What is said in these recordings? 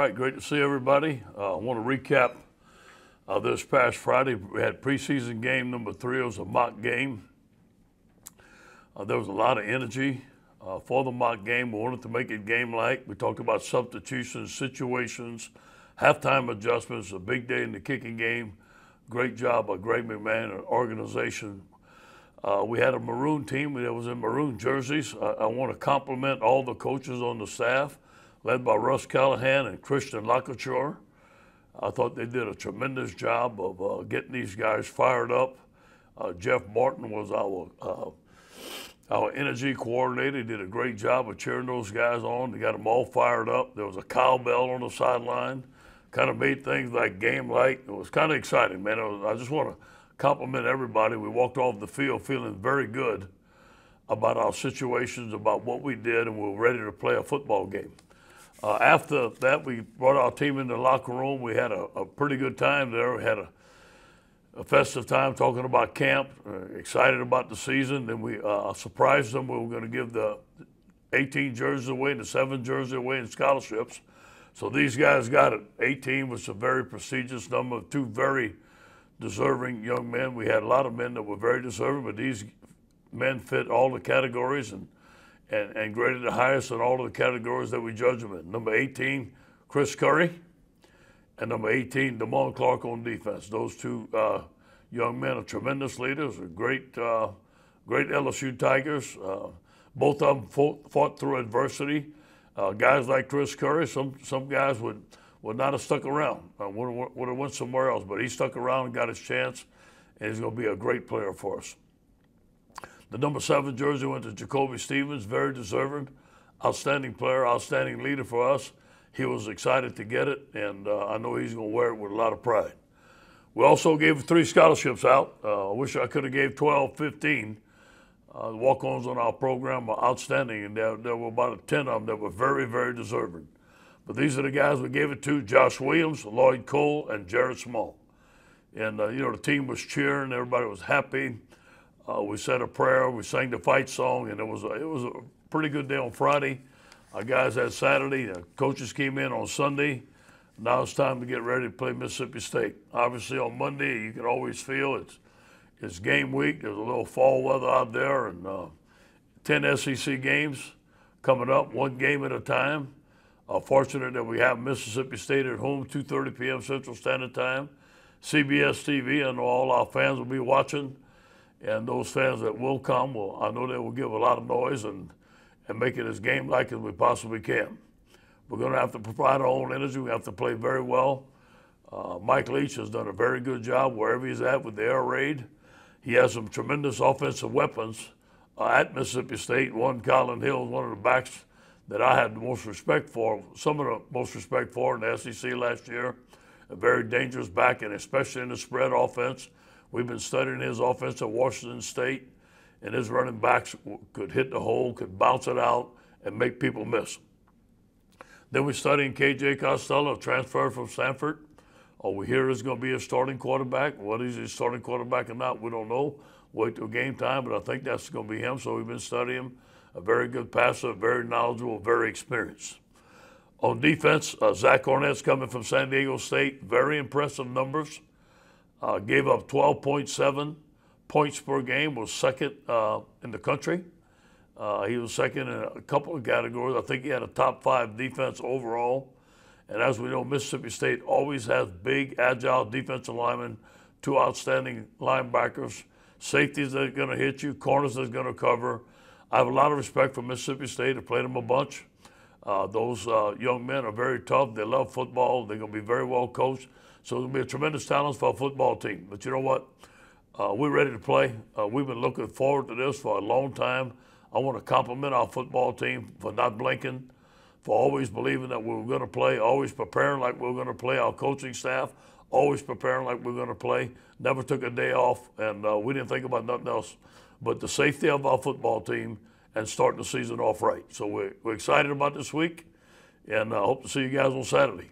right, great to see everybody. I want to recap this past Friday. We had preseason game number 3. It was a mock game. There was a lot of energy for the mock game. We wanted to make it game-like. We talked about substitutions, situations, halftime adjustments, a big day in the kicking game. Great job by Greg McMahon and organization. We had a maroon team that was in maroon jerseys. I want to compliment all the coaches on the staff, led by Russ Callahan and Christian Lacouture. I thought they did a tremendous job of getting these guys fired up. Jeff Martin was our energy coordinator. He did a great job of cheering those guys on. They got them all fired up. There was a cowbell on the sideline. Kind of made things like game-like. It was kind of exciting, man. I just want to compliment everybody. We walked off the field feeling very good about our situations, about what we did, and we were ready to play a football game. After that, we brought our team in the locker room. We had a pretty good time there. We had a festive time talking about camp, excited about the season. Then we surprised them. We were going to give the 18 jerseys away and the 7 jerseys away in scholarships. So these guys got it. 18 was a very prestigious number, 2 very deserving young men. We had a lot of men that were very deserving, but these men fit all the categories and graded the highest in all of the categories that we judge them in. Number 18, Chris Curry, and number 18, Damon Clark on defense. Those 2 young men are tremendous leaders, are great LSU Tigers. Both of them fought through adversity. Guys like Chris Curry, some guys would not have stuck around, would have went somewhere else, but he stuck around and got his chance, and he's going to be a great player for us. The number 7 jersey went to Jacoby Stevens, very deserving, outstanding player, outstanding leader for us. He was excited to get it, and I know he's going to wear it with a lot of pride. We also gave 3 scholarships out. I wish I could have gave 12, 15. The walk-ons on our program are outstanding, and there were about 10 of them that were very, very deserving. But these are the guys we gave it to: Josh Williams, Lloyd Cole, and Jared Small. And, the team was cheering. Everybody was happy. We said a prayer. We sang the fight song, and it was a pretty good day on Friday. Our guys had Saturday. The coaches came in on Sunday. Now it's time to get ready to play Mississippi State. Obviously, on Monday, you can always feel it's game week. There's a little fall weather out there, and 10 SEC games coming up, 1 game at a time. Fortunate that we have Mississippi State at home, 2:30 p.m. Central Standard Time. CBS TV, I know all our fans will be watching, and those fans that will come, I know they will give a lot of noise and make it as game-like as we possibly can. We're going to have to provide our own energy. We have to play very well. Mike Leach has done a very good job wherever he's at with the air raid. He has some tremendous offensive weapons at Mississippi State. One, Colin Hill, one of the backs that I had the most respect for, some of the most respect for in the SEC last year. A very dangerous back, and especially in the spread offense. We've been studying his offense at Washington State, and his running backs could hit the hole, could bounce it out, and make people miss. Then we're studying K.J. Costello, transferred from Stanford. We hear he's going to be a starting quarterback. Whether he's a starting quarterback or not, we don't know. Wait till game time, but I think that's going to be him, so we've been studying him. A very good passer, very knowledgeable, very experienced. On defense, Zach Arnett's coming from San Diego State. Very impressive numbers. Gave up 12.7 points per game, was second in the country. He was second in a couple of categories. I think he had a top 5 defense overall. And as we know, Mississippi State always has big, agile defensive linemen, 2 outstanding linebackers, safeties that are going to hit you, corners that are going to cover. I have a lot of respect for Mississippi State. I played them a bunch. Those young men are very tough. They love football. They're going to be very well coached. So it's going to be a tremendous talent for our football team. But you know what? We're ready to play. We've been looking forward to this for a long time. I want to compliment our football team for not blinking, for always believing that we were going to play, always preparing like we were going to play. Our coaching staff, always preparing like we were going to play. Never took a day off, and we didn't think about nothing else but the safety of our football team and starting the season off right. So we're excited about this week, and I hope to see you guys on Saturday.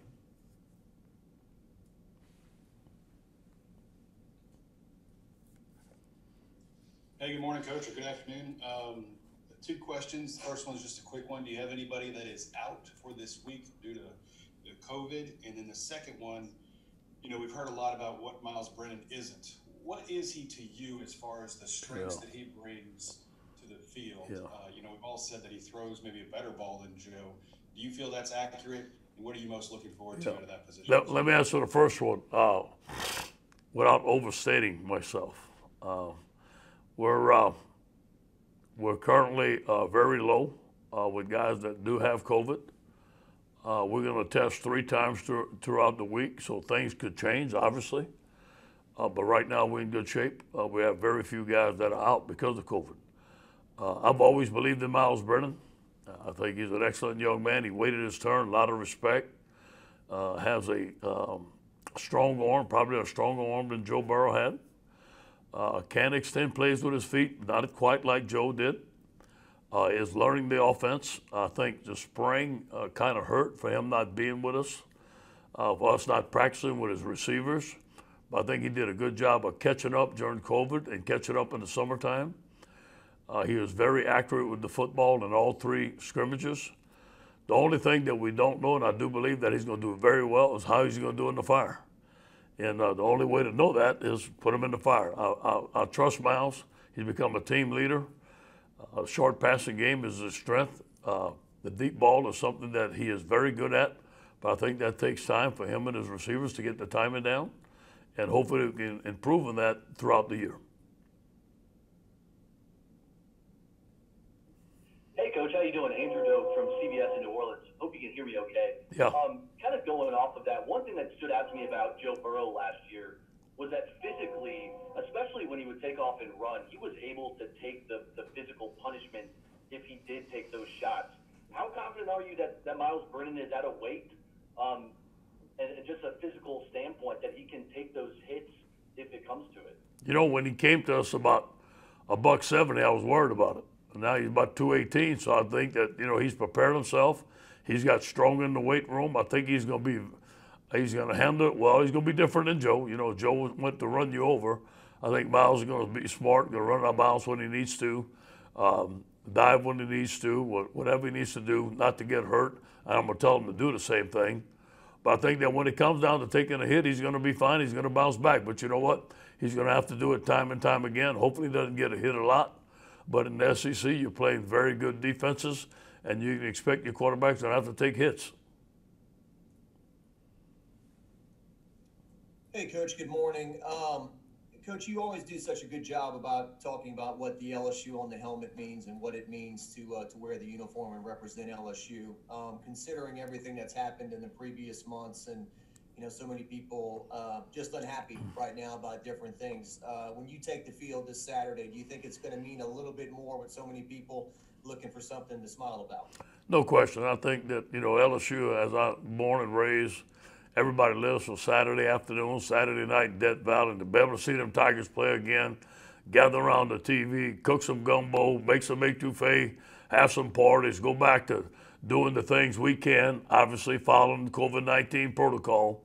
Hey, good morning, Coach, or good afternoon. 2 questions. The first one is just a quick one. Do you have anybody that is out for this week due to COVID, and then the second one, we've heard a lot about what Miles Brennan isn't. What is he to you as far as the strengths that he brings to the field? Yeah. We've all said that he throws maybe a better ball than Joe. Do you feel that's accurate? And what are you most looking forward to out of that position? Let me answer the first one without overstating myself. We're currently very low with guys that do have COVID. We're going to test 3 times throughout the week, so things could change, obviously. But right now we're in good shape. We have very few guys that are out because of COVID. I've always believed in Miles Brennan. I think he's an excellent young man. He waited his turn, a lot of respect. Has a strong arm, probably a stronger arm than Joe Burrow had. Can extend plays with his feet, not quite like Joe did. Is learning the offense. I think the spring kind of hurt for him not being with us, for us not practicing with his receivers. But I think he did a good job of catching up during COVID and catching up in the summertime. He was very accurate with the football in all 3 scrimmages. The only thing that we don't know, and I do believe that he's going to do very well, is how he's going to do in the fire. And the only way to know that is put him in the fire. I trust Miles. He's become a team leader. Short passing game is his strength. The deep ball is something that he is very good at, but I think that takes time for him and his receivers to get the timing down, and hopefully we can improve on that throughout the year. Hey, Coach, how you doing? Andrew Doak from CBS in New Orleans. Hope you can hear me okay. Yeah. Kind of going off of that, one thing that stood out to me about Joe Burrow last year was that physically, especially when he would take off and run, he was able to take the physical punishment if he did take those shots. How confident are you that Miles Brennan is at a weight and just a physical standpoint that he can take those hits if it comes to it? When he came to us about $170, I was worried about it. And now he's about 218, so I think that, he's prepared himself. He's got stronger in the weight room. I think he's going to handle it well. He's going to be different than Joe. Joe went to run you over. I think Miles is going to be smart, going to run out of bounds when he needs to, dive when he needs to, whatever he needs to do, not to get hurt. And I'm going to tell him to do the same thing. But I think that when it comes down to taking a hit, he's going to be fine. He's going to bounce back. But you know what? He's going to have to do it time and time again. Hopefully he doesn't get a hit a lot. But in the SEC, you're playing very good defenses, and you can expect your quarterbacks to have to take hits. Hey, Coach, good morning. Coach, you always do such a good job about talking about what the LSU on the helmet means and what it means to wear the uniform and represent LSU. Considering everything that's happened in the previous months and, so many people just unhappy right now about different things. When you take the field this Saturday, do you think it's going to mean a little bit more with so many people looking for something to smile about? No question. I think that, LSU, as I'm born and raised, everybody lives for Saturday afternoon, Saturday night in Death Valley, to be able to see them Tigers play again, gather around the TV, cook some gumbo, make some etouffee, have some parties, go back to doing the things we can, obviously following the COVID-19 protocol,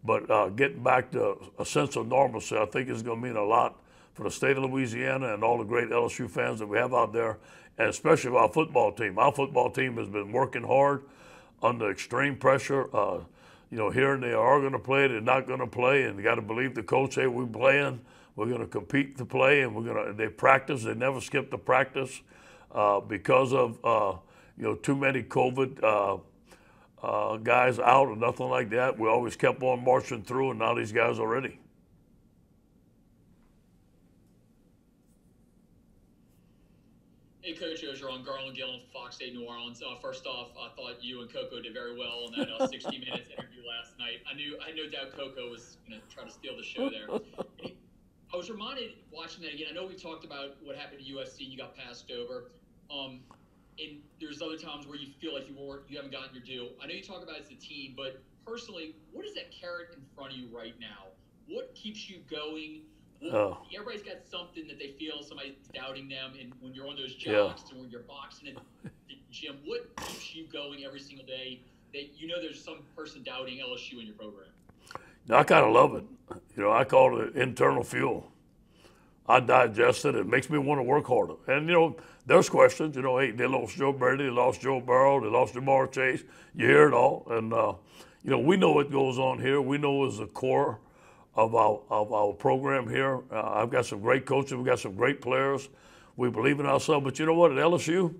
but getting back to a sense of normalcy, I think is going to mean a lot for the state of Louisiana and all the great LSU fans that we have out there, and especially our football team. Our football team has been working hard under extreme pressure. Here and they are going to play, they're not going to play, and you got to believe the coach. Hey, we're playing, we're going to compete to play, and they practice. They never skip the practice because of too many COVID guys out or nothing like that. We always kept on marching through, and now these guys are ready. Hey, Coach Orgeron, Garland Gillen, Fox 8 New Orleans. First off, I thought you and Coco did very well in that 60 Minutes interview last night. I had no doubt Coco was going to try to steal the show there. I was reminded watching that again. I know we talked about what happened to USC and you got passed over. And there's other times where you feel like you haven't gotten your due. I know you talk about it as a team, but personally, what is that carrot in front of you right now? What keeps you going? Everybody's got something that they feel somebody's doubting them, and when you're on those jogs and when you're boxing in the gym, what keeps you going every single day that there's some person doubting LSU in your program? I kind of love it. I call it internal fuel. I digest it. It makes me want to work harder. And, there's questions. Hey, they lost Joe Brady, they lost Joe Burrow, they lost Jamar Chase. You hear it all. And, we know what goes on here. We know it's the core of our program here. I've got some great coaches. We've got some great players. We believe in ourselves. But you know what? At LSU,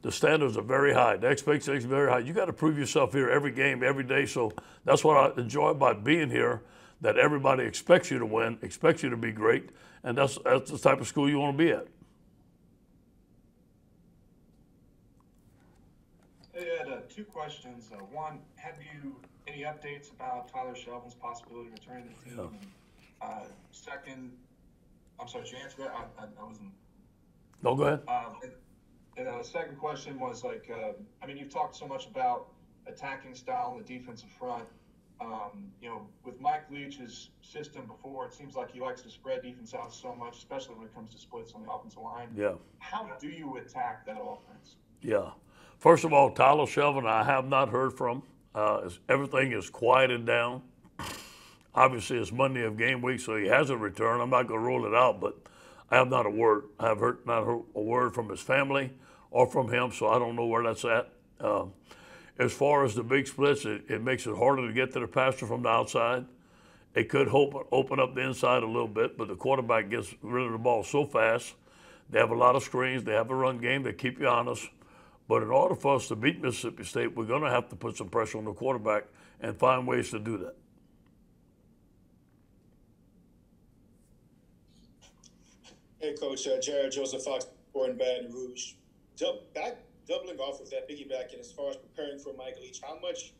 the standards are very high. The expectations are very high. You got to prove yourself here every game, every day. So that's what I enjoy about being here, that everybody expects you to win, expects you to be great, and that's the type of school you want to be at. Hey, Ed, two questions. One, have you any updates about Tyler Shelvin's possibility of returning to the team? Yeah. And, second, I'm sorry, did you answer that? I wasn't. No, go ahead. And the second question was you've talked so much about attacking style on the defensive front. With Mike Leach's system before, it seems like he likes to spread defense out so much, especially when it comes to splits on the offensive line. Yeah. How do you attack that offense? Yeah. First of all, Tyler Shelvin, I have not heard from. Everything is quieted down. Obviously, it's Monday of game week, so he hasn't returned. I'm not going to rule it out, but I have not a word. I have not heard a word from his family or from him, so I don't know where that's at. As far as the big splits, it makes it harder to get to the passer from the outside. It could open up the inside a little bit, but the quarterback gets rid of the ball so fast. They have a lot of screens. They have a run game. They keep you honest. But in order for us to beat Mississippi State, we're going to have to put some pressure on the quarterback and find ways to do that. Hey, Coach, Jared Joseph Fox, in Baton Rouge. Doubling off of that, piggybacking as far as preparing for Mike Leach, how much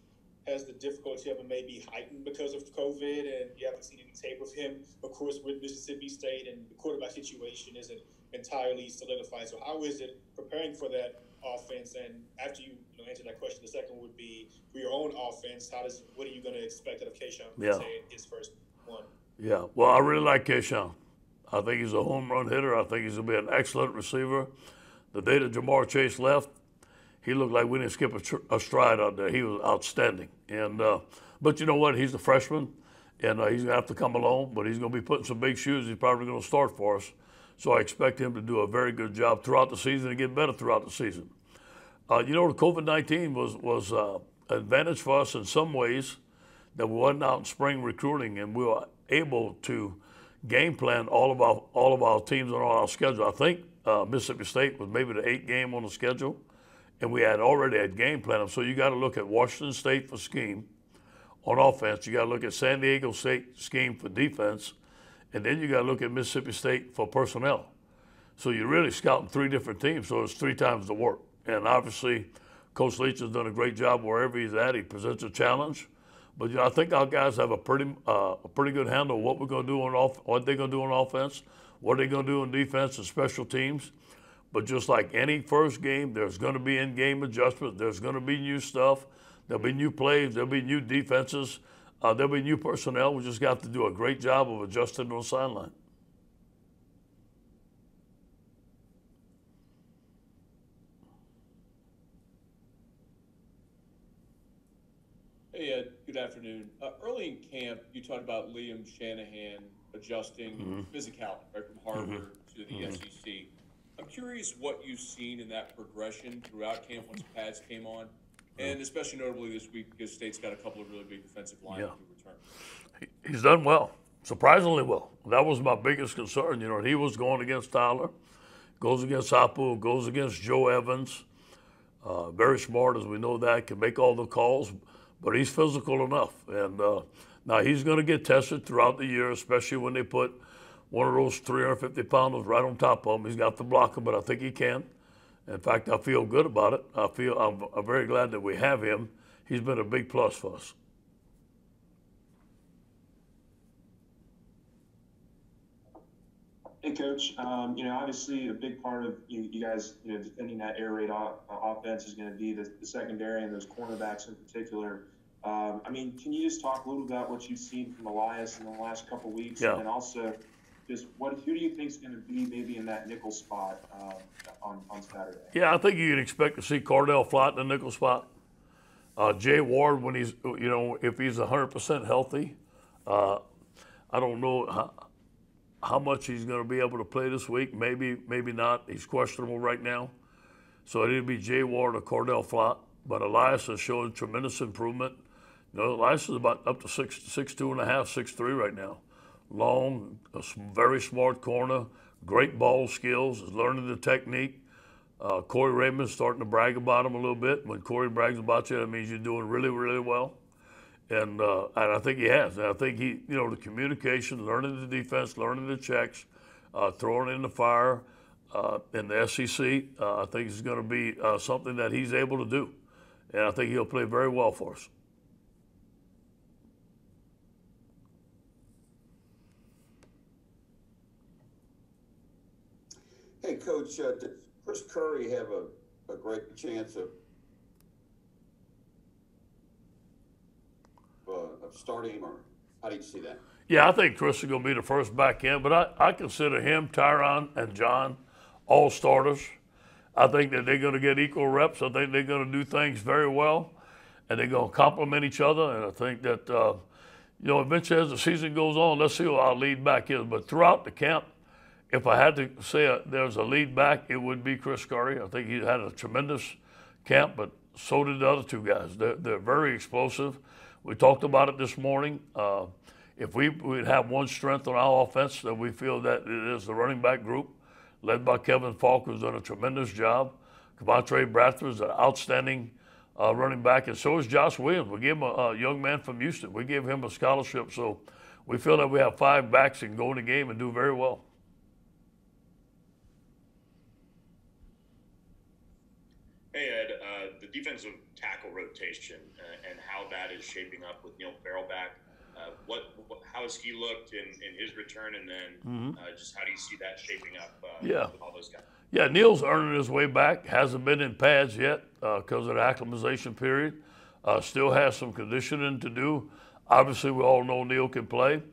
has the difficulty of it maybe heightened because of COVID and you haven't seen any tape of him, of course, with Mississippi State, and the quarterback situation isn't entirely solidified. So how is it preparing for that offense? And after you answer that question, the second would be for your own offense, what are you going to expect out of Keyshawn in his first one? Yeah, well, I really like Keyshawn. I think he's a home run hitter. I think he's going to be an excellent receiver. The day that Jamar Chase left, he looked like we didn't skip a stride out there. He was outstanding. And but you know what? He's a freshman, and he's going to have to come along, but he's going to be putting some big shoes. He's probably going to start for us. So I expect him to do a very good job throughout the season and get better throughout the season. The COVID-19 was an advantage for us in some ways, that we wasn't out in spring recruiting, and we were able to game plan all of our teams on our schedule. I think Mississippi State was maybe the 8th game on the schedule, and we had already had game plan them. So you got to look at Washington State for scheme on offense. You got to look at San Diego State scheme for defense, and then you got to look at Mississippi State for personnel. So you're really scouting 3 different teams, so it's 3 times the work. And obviously, Coach Leach has done a great job wherever he's at. He presents a challenge. But I think our guys have a pretty good handle of what we're going to do what they're going to do on offense, what they're going to do on defense and special teams. But just like any first game, there's going to be in-game adjustments. There's going to be new stuff. There'll be new plays. There'll be new defenses. There'll be new personnel. We just got to do a great job of adjusting on the sideline. Hey, Ed, good afternoon. Early in camp, you talked about Liam Shanahan adjusting physicality right from Harvard to the SEC. I'm curious what you've seen in that progression throughout camp once pads came on, and especially notably this week because State's got a couple of really big defensive linemen who return. He's done well, surprisingly well. That was my biggest concern. He was going against Tyler, goes against Apu, goes against Joe Evans. Very smart, as we know that, can make all the calls. But he's physical enough. And now he's going to get tested throughout the year, especially when they put one of those 350-pounders right on top of him. He's got to block him, but I think he can. In fact, I feel good about it. I'm very glad that we have him. He's been a big plus for us. Hey, Coach. Obviously a big part of you guys, defending that air raid offense is going to be the secondary and those cornerbacks in particular. Can you just talk a little about what you've seen from Elias in the last couple of weeks? Yeah. And then also just who do you think is going to be maybe in that nickel spot on Saturday? Yeah, I think you can expect to see Cordell Flott in the nickel spot. Jay Ward, when he's, if he's 100% healthy, I don't know how much he's going to be able to play this week. Maybe not. He's questionable right now. So it'll be Jay Ward or Cordell Flott. But Elias has shown tremendous improvement. Elias is about up to 6'2.5", 6'3" right now. Long, very smart corner, great ball skills, is learning the technique. Corey Raymond's starting to brag about him a little bit. When Corey brags about you, that means you're doing really, really well. And I think he has. And I think the communication, learning the defense, learning the checks, throwing in the fire in the SEC, I think is going to be something that he's able to do. And I think he'll play very well for us. Hey, Coach, did Chris Curry have a great chance of starting him, or how do you see that? Yeah, I think Chris is going to be the first back end, but I consider him, Tyron, and John all starters. I think that they're going to get equal reps. I think they're going to do things very well, and they're going to complement each other. And I think that, eventually as the season goes on, let's see what our lead back is. But throughout the camp, if I had to say there's a lead back, it would be Chris Curry. I think he had a tremendous camp, but so did the other two guys. They're very explosive. We talked about it this morning. If we'd have one strength on our offense, that we feel that it is the running back group, led by Kevin Falk, who's done a tremendous job. Kavontre Bradford is an outstanding running back, and so is Josh Williams. We gave him a young man from Houston. We gave him a scholarship, so we feel that we have 5 backs that can go in the game and do very well. Hey, Ed, the defensive tackle rotation and how that is shaping up with Neil Farrell back. How has he looked in his return, and then just how do you see that shaping up with all those guys? Yeah, Neil's earning his way back. Hasn't been in pads yet because of the acclimatization period. Still has some conditioning to do. Obviously, we all know Neil can play.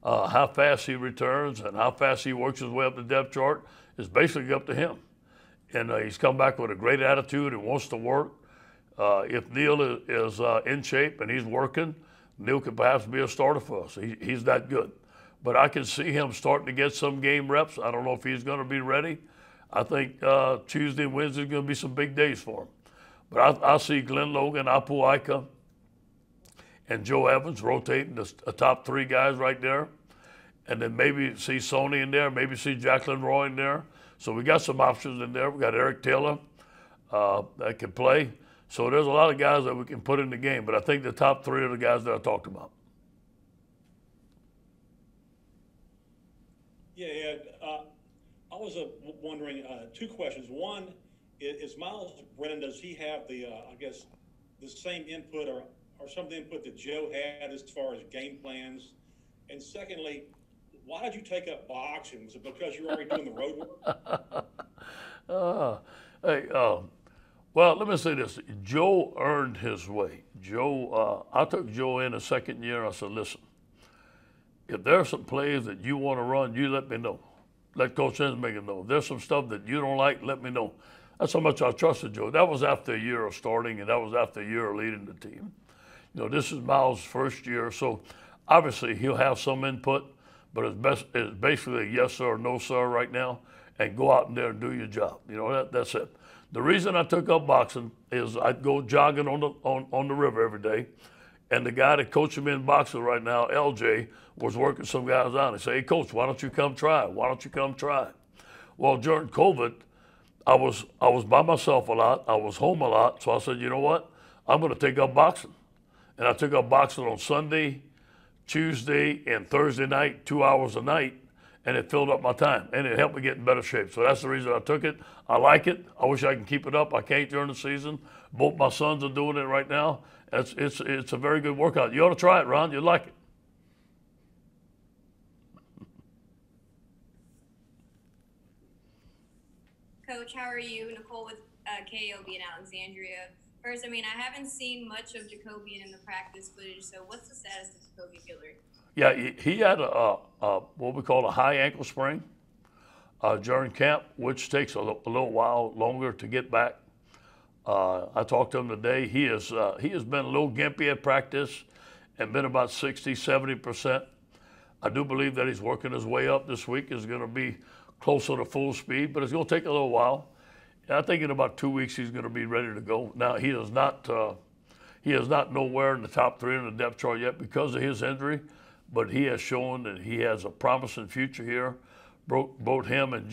How fast he returns and how fast he works his way up the depth chart is basically up to him. And he's come back with a great attitude and wants to work. If Neil is in shape and he's working, Neil could perhaps be a starter for us. He's that good. But I can see him starting to get some game reps. I don't know if he's going to be ready. I think Tuesday and Wednesday is going to be some big days for him. But I see Glenn Logan, Apu Ika, and Joe Evans rotating the top 3 guys right there. And then maybe see Sony in there, maybe see Jacqueline Roy in there. So we got some options in there. We got Eric Taylor that can play. So there's a lot of guys that we can put in the game. But I think the top 3 are the guys that I talked about. Yeah, Ed. I was wondering 2 questions. One is Miles Brennan. Does he have the same input or some of the input that Joe had as far as game plans? And secondly, why did you take up boxing? Was it because you're already doing the road work? Well, let me say this. Joe earned his way. I took Joe in the second year. I said, listen, if there's some plays that you want to run, you let me know. Let Coach Ensminger know. If there's some stuff that you don't like, let me know. That's how much I trusted Joe. That was after a year of starting, and that was after a year of leading the team. This is Miles' first year, so obviously he'll have some input. But it's basically a yes sir or no sir right now, and go out in there and do your job. That's it. The reason I took up boxing is I'd go jogging on the river every day, and the guy that coaches me in boxing right now, LJ, was working some guys out. He said, "Hey, Coach, why don't you come try? Why don't you come try?" Well, during COVID, I was by myself a lot. I was home a lot, so I said, you know what? I'm going to take up boxing, and I took up boxing on Sunday, Tuesday, and Thursday night, 2 hours a night, and it filled up my time, and it helped me get in better shape. So that's the reason I took it. I like it. I wish I can keep it up. I can't during the season. Both my sons are doing it right now. It's a very good workout. You ought to try it, Ron. You'll like it. Coach, how are you? Nicole with KOB in Alexandria. First, I haven't seen much of Jacobian in the practice footage, so what's the status of Jacoby Gillard? Yeah, he had what we call a high ankle sprain during camp, which takes a little while longer to get back. I talked to him today. He has been a little gimpy at practice and been about 60-70%. I do believe that he's working his way up this week. Is going to be closer to full speed, but it's going to take a little while. And I think in about 2 weeks he's going to be ready to go. Now he is not He is not nowhere in the top 3 on the depth chart yet because of his injury, but he has shown that he has a promising future here. Both him and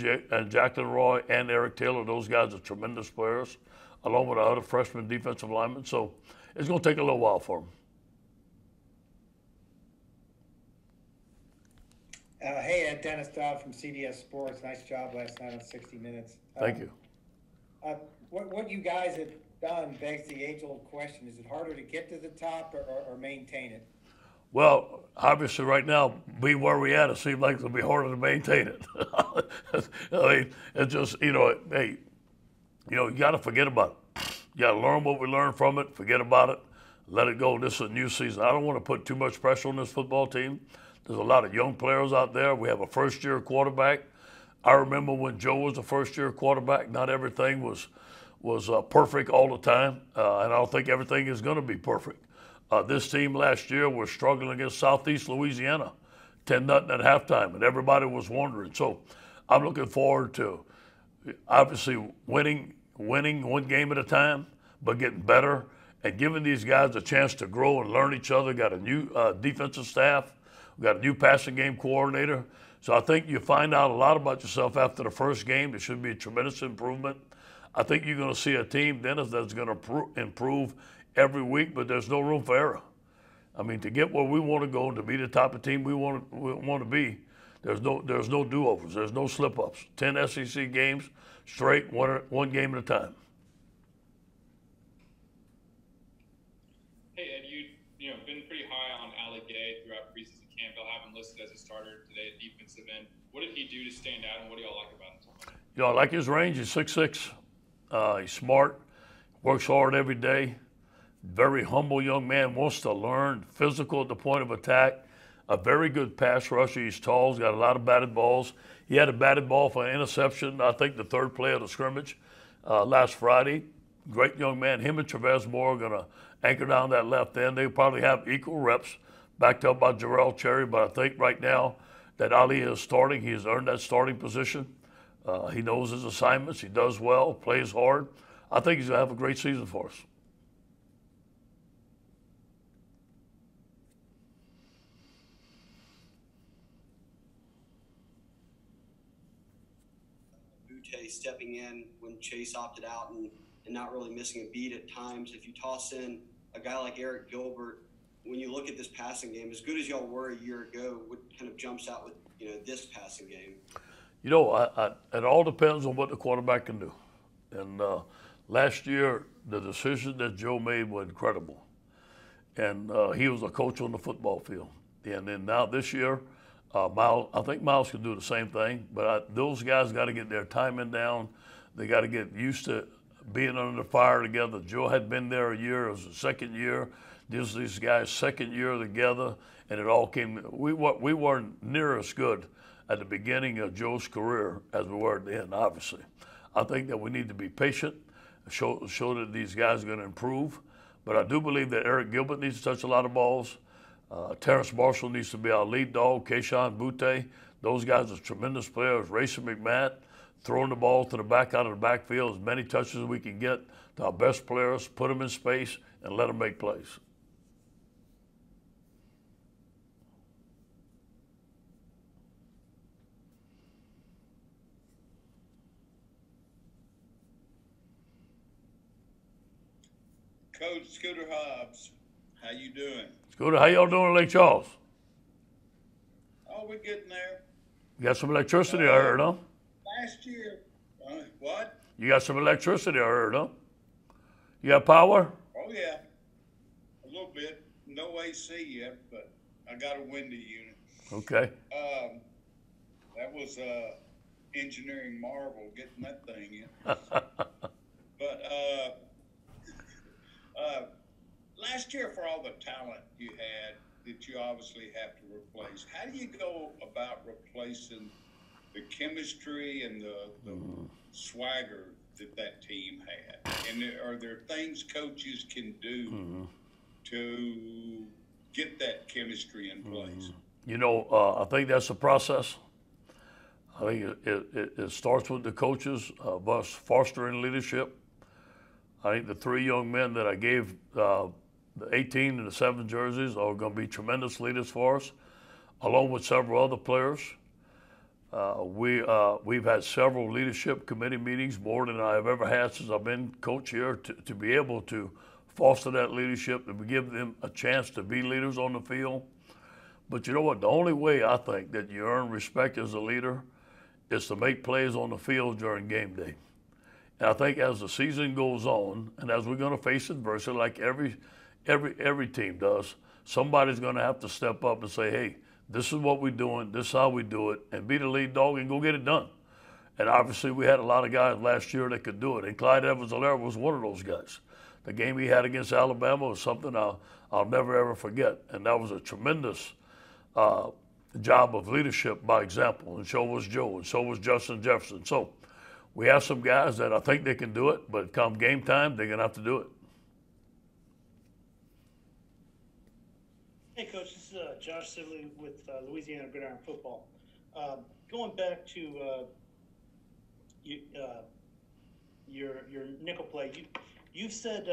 Jacklin Roy and Eric Taylor, those guys are tremendous players, along with our other freshman defensive linemen. So it's going to take a little while for them. Hey, Ed, Dennis Dodd from CDS Sports. Nice job last night on 60 Minutes. Thank you. What you guys have done begs the age-old question. Is it harder to get to the top or maintain it? Well, obviously right now, being where we at, it seems like it'll be harder to maintain it. I mean, it's just, hey, you got to forget about it. You got to learn what we learned from it, forget about it, let it go. This is a new season. I don't want to put too much pressure on this football team. There's a lot of young players out there. We have a first-year quarterback. I remember when Joe was a first-year quarterback, not everything was perfect all the time, and I don't think everything is going to be perfect. This team last year was struggling against Southeast Louisiana, 10-0 at halftime, and everybody was wondering. So I'm looking forward to obviously winning one game at a time, but getting better and giving these guys a chance to grow and learn each other. Got a new defensive staff. We got a new passing game coordinator. So I think you find out a lot about yourself after the first game. There should be a tremendous improvement. I think you're going to see a team, Dennis, that's going to improve every week, but there's no room for error. I mean, to get where we want to go and to be the type of team we want to be, there's no do-overs. There's no slip-ups. 10 SEC games straight, one game at a time. Hey, Ed, you been pretty high on Ali Gay throughout preseason camp. They'll have him listed as a starter today at defensive end. What did he do to stand out, and what do y'all like about him? I like his range. He's 6'6". He's smart, works hard every day. Very humble young man, wants to learn, physical at the point of attack, a very good pass rusher. He's tall, he's got a lot of batted balls. He had a batted ball for an interception, I think the third play of the scrimmage last Friday. Great young man. Him and Travez Moore are going to anchor down that left end. They probably have equal reps, backed up by Jarrell Cherry, but I think right now that Ali is starting. He has earned that starting position. He knows his assignments. He does well, plays hard. I think he's going to have a great season for us. Stepping in when Chase opted out and not really missing a beat at times. If you toss in a guy like Eric Gilbert, when you look at this passing game, as good as y'all were a year ago, what kind of jumps out with this passing game? It all depends on what the quarterback can do. And last year, the decisions that Joe made were incredible. And he was a coach on the football field. And then now this year, I think Miles can do the same thing, but those guys got to get their timing down. They got to get used to being under the fire together. Joe had been there a year. It was the second year. These guys' second year together, and it all came. We weren't near as good at the beginning of Joe's career as we were at the end, obviously. I think that we need to be patient, show that these guys are going to improve. But I do believe that Eric Gilbert needs to touch a lot of balls. Terrence Marshall needs to be our lead dog. Keyshawn Butte, those guys are tremendous players. Rayson McMatt, throwing the ball to the back out of the backfield, as many touches as we can get to our best players, put them in space, and let them make plays. Coach Scooter Hobbs, how you doing? Scooter, how y'all doing in Lake Charles? Oh, we're getting there. You got some electricity, I heard, huh? Last year, what? You got some electricity, I heard, huh? You got power? Oh, yeah. A little bit. No AC yet, but I got a window unit. Okay. That was engineering marvel, getting that thing in. But last year, for all the talent you had that you obviously have to replace, how do you go about replacing the chemistry and the swagger that team had? And are there things coaches can do to get that chemistry in place? I think that's a process. I think it starts with the coaches of us fostering leadership. I think the three young men that I gave the 18 and the 7 jerseys are going to be tremendous leaders for us, along with several other players. We've had several leadership committee meetings, more than I have ever had since I've been coach here, to be able to foster that leadership, to give them a chance to be leaders on the field. But you know what? The only way I think that you earn respect as a leader is to make plays on the field during game day. And I think as the season goes on, and as we're going to face adversity like every team does, somebody's going to have to step up and say, hey, this is what we're doing, this is how we do it, and be the lead dog and go get it done. And obviously we had a lot of guys last year that could do it, and Clyde Edwards-Helaire was one of those guys. The game he had against Alabama was something I'll never, ever forget. And that was a tremendous job of leadership by example, and so was Joe, and so was Justin Jefferson. So we have some guys that I think they can do it, but come game time, they're going to have to do it. Hey, Coach, this is Josh Sibley with Louisiana Gridiron Football. Going back to your nickel play, you've said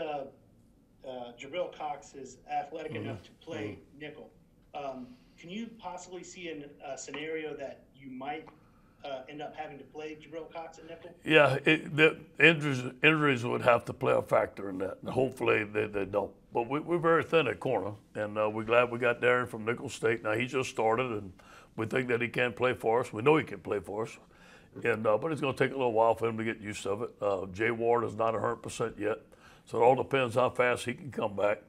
Jabril Cox is athletic enough to play nickel. Can you possibly see a scenario that you might end up having to play Jabril Cox at nickel? Yeah, the injuries would have to play a factor in that. Hopefully they don't. But we're very thin at corner, and we're glad we got Darren from Nicholls State. Now, he just started, and we think that he can play for us. We know he can play for us. And but it's going to take a little while for him to get used of it. Jay Ward is not 100% yet, so it all depends how fast he can come back.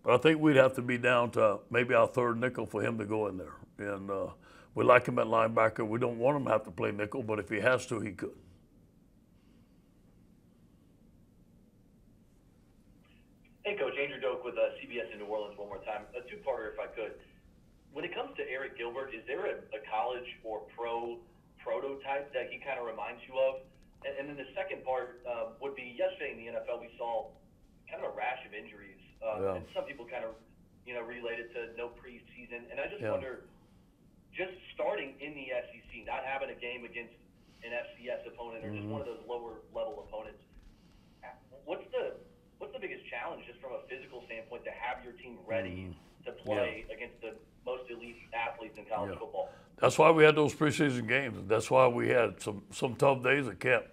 But I think we'd have to be down to maybe our third nickel for him to go in there. And we like him at linebacker. We don't want him to have to play nickel, but if he has to, he could. Hey, Coach, Andrew Doak with CBS in New Orleans one more time. A two-parter, if I could. When it comes to Eric Gilbert, is there a college or pro prototype that he kind of reminds you of? And then the second part would be yesterday in the NFL, we saw kind of a rash of injuries. And some people kind of, related to no preseason. And I just wonder, just starting in the SEC, not having a game against an FCS opponent or just one of those lower level opponents, what's the biggest challenge just from a physical standpoint to have your team ready to play against the most elite athletes in college football? That's why we had those preseason games. That's why we had some tough days at camp.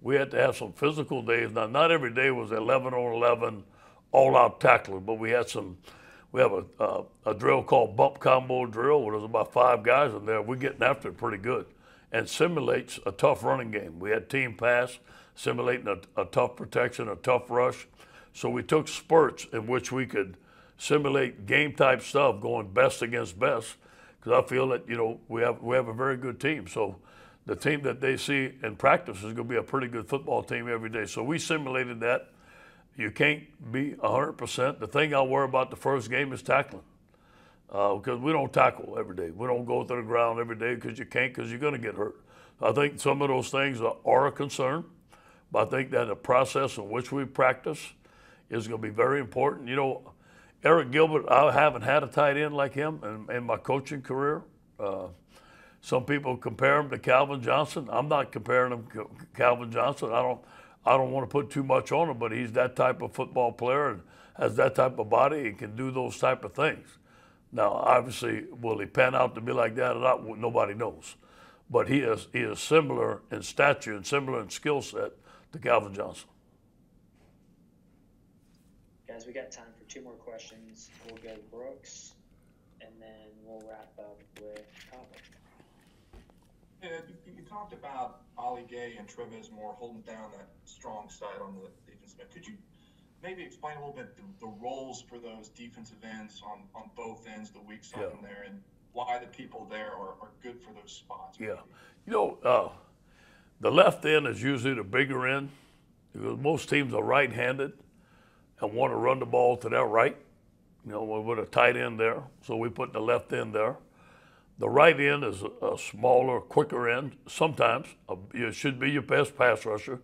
We had to have some physical days. Now, not every day was 11 on 11 all-out tackling, but we have a drill called bump combo drill where there's about 5 guys in there. We're getting after it pretty good and simulates a tough running game. We had team pass, simulating a tough protection, a tough rush. So we took spurts in which we could simulate game-type stuff going best against best, because I feel that, we have a very good team. So the team that they see in practice is going to be a pretty good football team every day. So we simulated that. You can't be 100%. The thing I worry about the first game is tackling, because we don't tackle every day. We don't go to the ground every day because you can't, because you're going to get hurt. I think some of those things are a concern, but I think that the process in which we practice is going to be very important. Eric Gilbert, I haven't had a tight end like him in my coaching career. Some people compare him to Calvin Johnson. I'm not comparing him to Calvin Johnson. I don't want to put too much on him, but he's that type of football player and has that type of body and can do those type of things. Now, obviously, will he pan out to be like that or not? Nobody knows. But he is similar in stature and similar in skill set to Calvin Johnson. Guys, we got time for 2 more questions. We'll go Brooks, and then we'll wrap up with Cobbler. Yeah, you talked about Ollie Gay and Trevez Moore holding down that strong side on the defensive end. Could you maybe explain a little bit the roles for those defensive ends on both ends, the weak side in there, and why the people there are good for those spots? Yeah. The left end is usually the bigger end, because most teams are right-handed and want to run the ball to their right, with a tight end there. So we put the left end there. The right end is a smaller, quicker end. Sometimes it should be your best pass rusher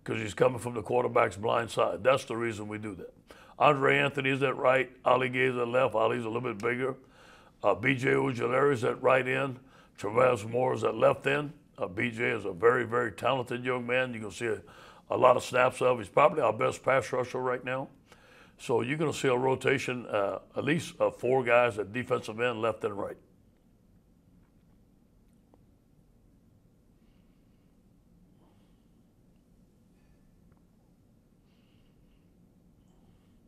because he's coming from the quarterback's blind side. That's the reason we do that. Andre Anthony is at right. Ali Gay is at left. Ali's a little bit bigger. B.J. Ojulari is at right end. Trevez Moore is at left end. B.J. is a very, very talented young man. You can see a lot of snaps of. He's probably our best pass rusher right now. So you're going to see a rotation, at least 4 guys at defensive end, left and right.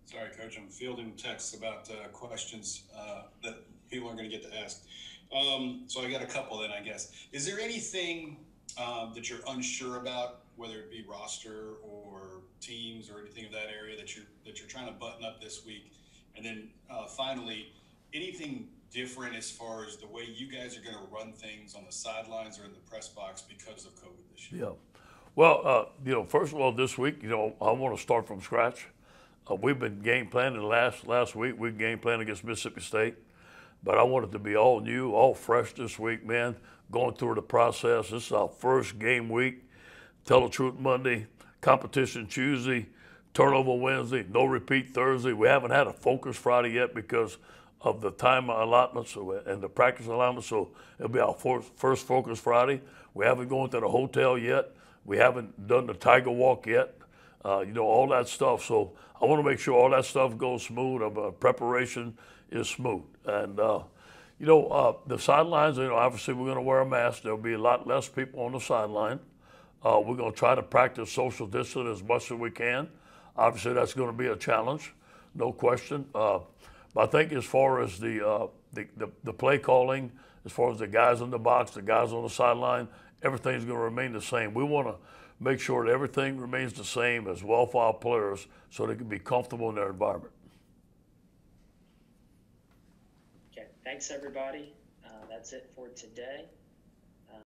Sorry, Coach, I'm fielding texts about questions that people aren't going to get to ask. So I got a couple then, I guess. Is there anything that you're unsure about, whether it be roster or teams or anything of that area that you're trying to button up this week? And then finally, anything different as far as the way you guys are going to run things on the sidelines or in the press box because of COVID this year? Yeah. Well, first of all, this week, I want to start from scratch. We've been game planning last week. We game planned against Mississippi State, but I want it to be all new, all fresh this week, man. Going through the process. This is our first game week. Tell the truth Monday, competition Tuesday, turnover Wednesday, no repeat Thursday. We haven't had a focus Friday yet because of the time allotments and the practice allotments. So it'll be our first focus Friday. We haven't gone to the hotel yet. We haven't done the Tiger Walk yet. All that stuff. So I want to make sure all that stuff goes smooth. Preparation is smooth. And, the sidelines, obviously we're going to wear a mask. There'll be a lot less people on the sideline. We're going to try to practice social distance as much as we can. Obviously that's going to be a challenge, no question. But I think as far as the play calling, as far as the guys in the box, the guys on the sideline, everything's going to remain the same. We want to make sure that everything remains the same as well for our players so they can be comfortable in their environment. Okay, thanks everybody. That's it for today.